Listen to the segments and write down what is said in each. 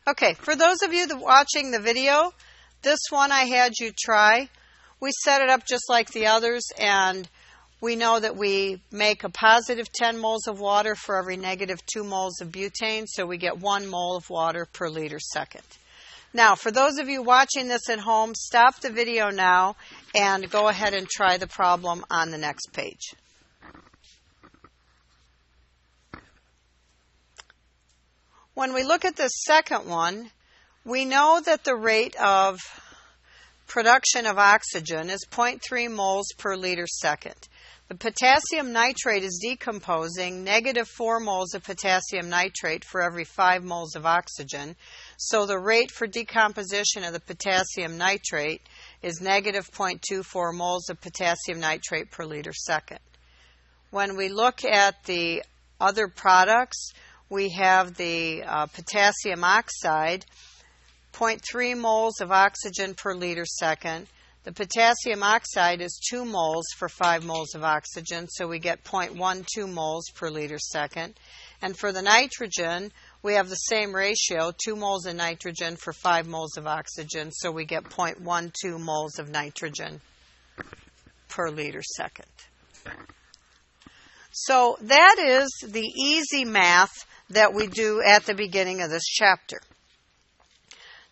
Okay, for those of you that watching the video, this one I had you try. We set it up just like the others, and we know that we make a positive 10 moles of water for every negative 2 moles of butane, so we get 1 mole of water per liter second. Now, for those of you watching this at home, stop the video now and go ahead and try the problem on the next page. When we look at the second one, we know that the rate of production of oxygen is 0.3 moles per liter second. The potassium nitrate is decomposing negative 4 moles of potassium nitrate for every 5 moles of oxygen. So the rate for decomposition of the potassium nitrate is negative 0.24 moles of potassium nitrate per liter second. When we look at the other products, we have the potassium oxide, 0.3 moles of oxygen per liter second. The potassium oxide is 2 moles for 5 moles of oxygen, so we get 0.12 moles per liter second. And for the nitrogen, we have the same ratio, 2 moles of nitrogen for 5 moles of oxygen, so we get 0.12 moles of nitrogen per liter second. So that is the easy math that we do at the beginning of this chapter.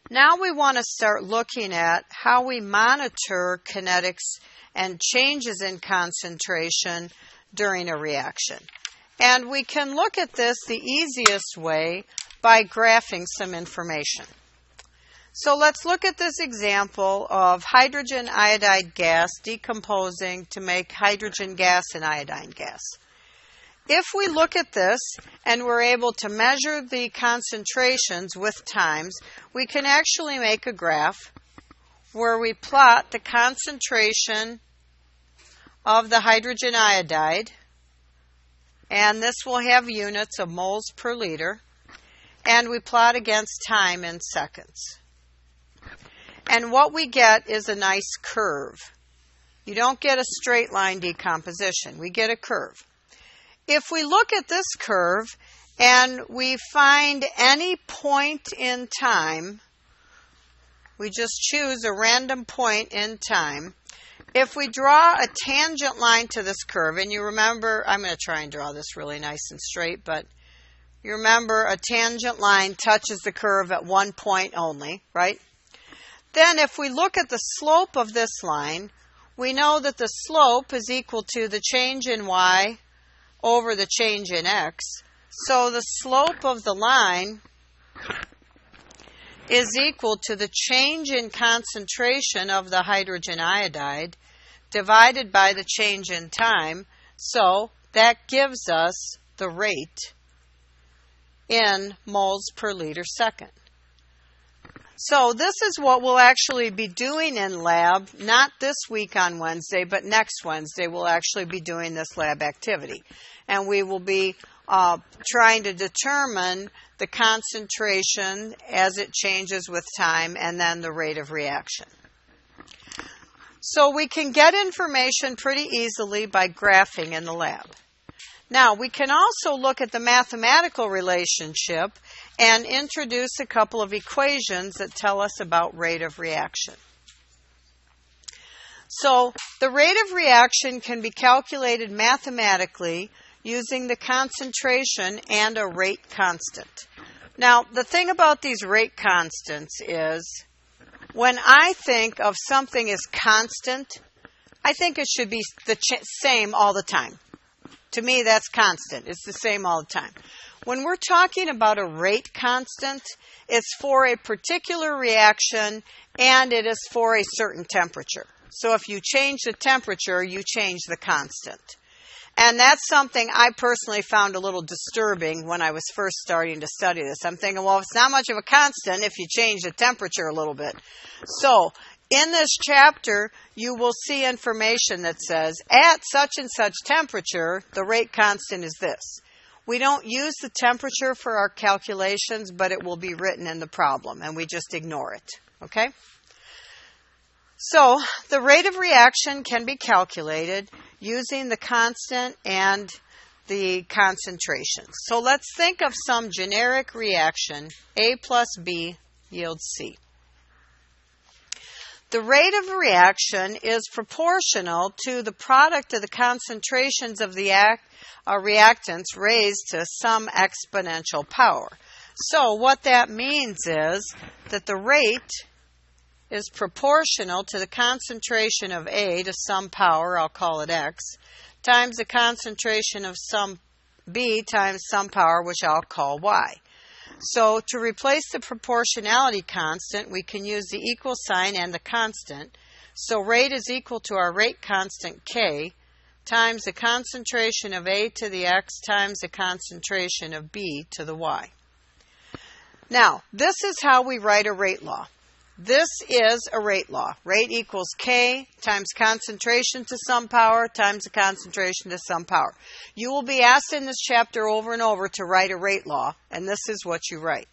Now we want to start looking at how we monitor kinetics and changes in concentration during a reaction. And we can look at this the easiest way by graphing some information. So let's look at this example of hydrogen iodide gas decomposing to make hydrogen gas and iodine gas. If we look at this and we're able to measure the concentrations with times, we can actually make a graph where we plot the concentration of the hydrogen iodide, and this will have units of moles per liter, and we plot against time in seconds. And what we get is a nice curve. You don't get a straight line decomposition. We get a curve. If we look at this curve and we find any point in time, we just choose a random point in time. If we draw a tangent line to this curve, and you remember, I'm going to try and draw this really nice and straight, but you remember a tangent line touches the curve at one point only, right? Then if we look at the slope of this line, we know that the slope is equal to the change in y over the change in x. So the slope of the line is equal to the change in concentration of the hydrogen iodide divided by the change in time. So that gives us the rate in moles per liter second. So this is what we'll actually be doing in lab, not this week on Wednesday, but next Wednesday we'll actually be doing this lab activity. And we will be trying to determine the concentration as it changes with time and then the rate of reaction. So we can get information pretty easily by graphing in the lab. Now, we can also look at the mathematical relationship and introduce a couple of equations that tell us about rate of reaction. So, the rate of reaction can be calculated mathematically using the concentration and a rate constant. Now, the thing about these rate constants is when I think of something as constant, I think it should be the same all the time. To me, that's constant. It's the same all the time. When we're talking about a rate constant, it's for a particular reaction and it is for a certain temperature. So if you change the temperature, you change the constant. And that's something I personally found a little disturbing when I was first starting to study this. I'm thinking, well, it's not much of a constant if you change the temperature a little bit. So in this chapter, you will see information that says, at such and such temperature, the rate constant is this. We don't use the temperature for our calculations, but it will be written in the problem, and we just ignore it. Okay? So the rate of reaction can be calculated using the constant and the concentrations. So let's think of some generic reaction. A plus B yields C. The rate of reaction is proportional to the product of the concentrations of the reactants raised to some exponential power. So what that means is that the rate is proportional to the concentration of A to some power, I'll call it X, times the concentration of some B times some power, which I'll call Y. So to replace the proportionality constant, we can use the equal sign and the constant. So rate is equal to our rate constant K times the concentration of A to the X times the concentration of B to the Y. Now, this is how we write a rate law. This is a rate law. Rate equals K times concentration to some power times the concentration to some power. You will be asked in this chapter over and over to write a rate law, and this is what you write.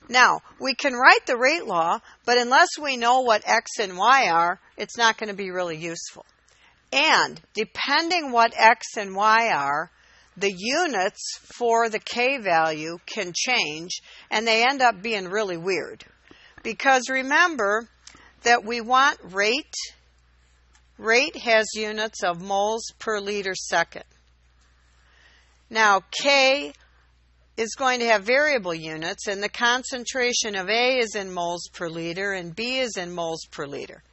Now, we can write the rate law, but unless we know what X and Y are, it's not going to be really useful. And depending what X and Y are, the units for the K value can change, and they end up being really weird. Because remember that we want rate. Rate has units of moles per liter second. Now, K is going to have variable units, and the concentration of A is in moles per liter, and B is in moles per liter.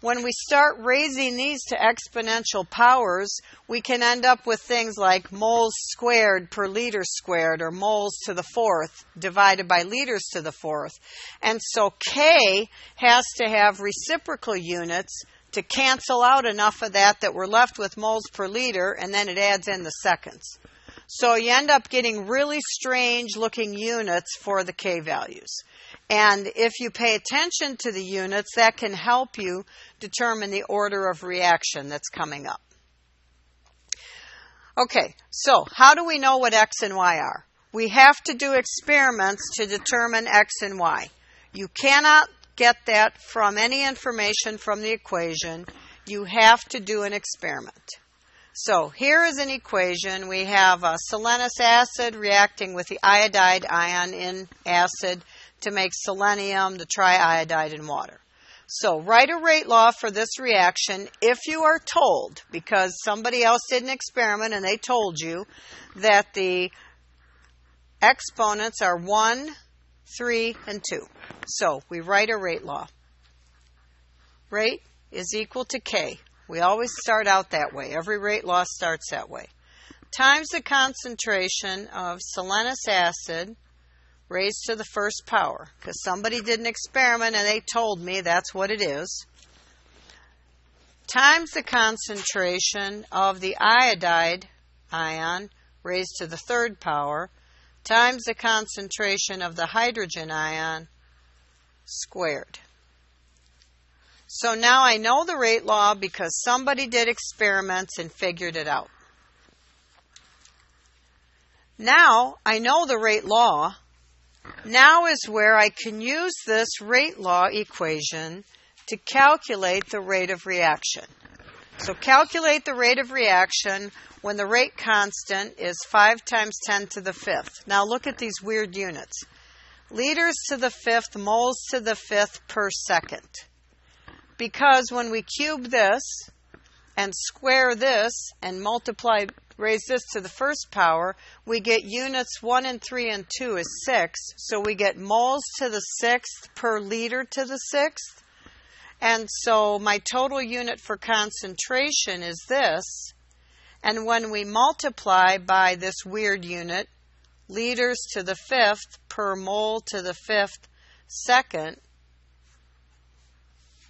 When we start raising these to exponential powers, we can end up with things like moles squared per liter squared, or moles to the fourth divided by liters to the fourth. And so K has to have reciprocal units to cancel out enough of that we're left with moles per liter, and then it adds in the seconds. So you end up getting really strange looking units for the K values. And if you pay attention to the units, that can help you determine the order of reaction that's coming up. Okay, so how do we know what X and Y are? We have to do experiments to determine X and Y. You cannot get that from any information from the equation. You have to do an experiment. So here is an equation. We have a selenous acid reacting with the iodide ion in acid to make selenium, the triiodide, in water. So write a rate law for this reaction if you are told, because somebody else did an experiment and they told you that the exponents are 1, 3, and 2. So we write a rate law. Rate is equal to K. We always start out that way. Every rate law starts that way. Times the concentration of selenous acid raised to the first power, because somebody did an experiment and they told me that's what it is, times the concentration of the iodide ion raised to the third power, times the concentration of the hydrogen ion squared. So now I know the rate law because somebody did experiments and figured it out. Now I know the rate law. Now is where I can use this rate law equation to calculate the rate of reaction. So calculate the rate of reaction when the rate constant is 5 times 10 to the fifth. Now look at these weird units. Liters to the fifth, moles to the fifth per second. Because when we cube this and square this and raise this to the first power, we get units 1 and 3 and 2 is 6. So we get moles to the sixth per liter to the sixth. And so my total unit for concentration is this. And when we multiply by this weird unit, liters to the fifth per mole to the fifth second,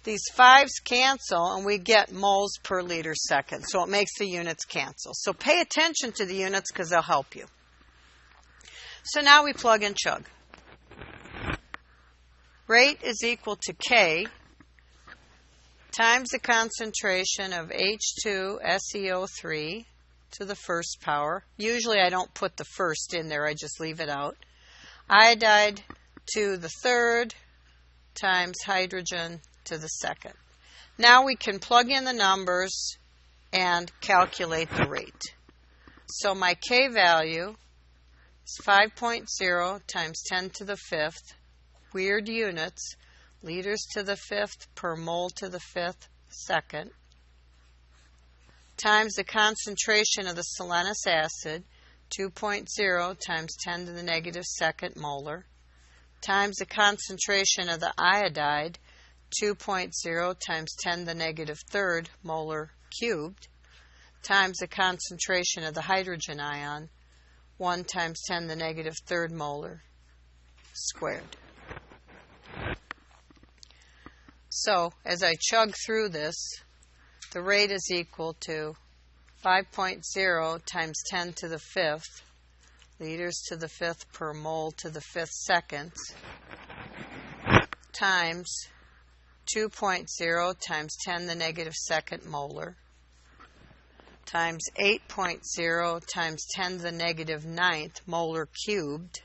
these 5's cancel and we get moles per liter second. So it makes the units cancel. So pay attention to the units because they'll help you. So now we plug and chug. Rate is equal to K times the concentration of H2SeO3 to the first power. Usually I don't put the first in there, I just leave it out. Iodide to the third times hydrogen to the second. Now we can plug in the numbers and calculate the rate. So my K value is 5.0 times 10 to the 5th, weird units, liters to the 5th per mole to the 5th second, times the concentration of the selenous acid, 2.0 times 10 to the negative 2nd molar, times the concentration of the iodide, 2.0 times 10 to the negative 3rd molar cubed, times the concentration of the hydrogen ion, 1 times 10 to the negative 3rd molar squared. So, as I chug through this, the rate is equal to 5.0 times 10 to the 5th, liters to the 5th per mole to the 5th seconds, times 2.0 times 10 to the negative 2nd molar, times 8.0 times 10 to the negative 9th molar cubed,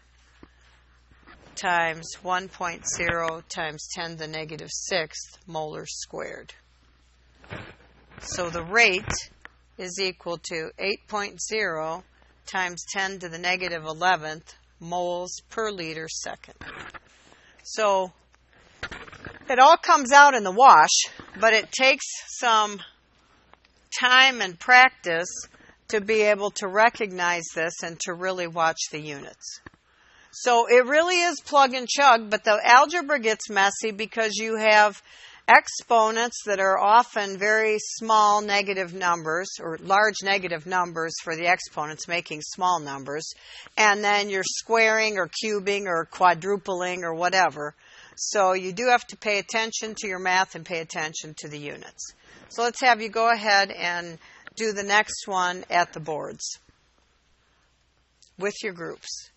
times 1.0 times 10 to the negative 6th molar squared. So the rate is equal to 8.0 times 10 to the negative 11th moles per liter second. So it all comes out in the wash, but it takes some time and practice to be able to recognize this and to really watch the units. So it really is plug and chug, but the algebra gets messy because you have exponents that are often very small negative numbers or large negative numbers for the exponents making small numbers, and then you're squaring or cubing or quadrupling or whatever. So you do have to pay attention to your math and pay attention to the units. So let's have you go ahead and do the next one at the boards with your groups.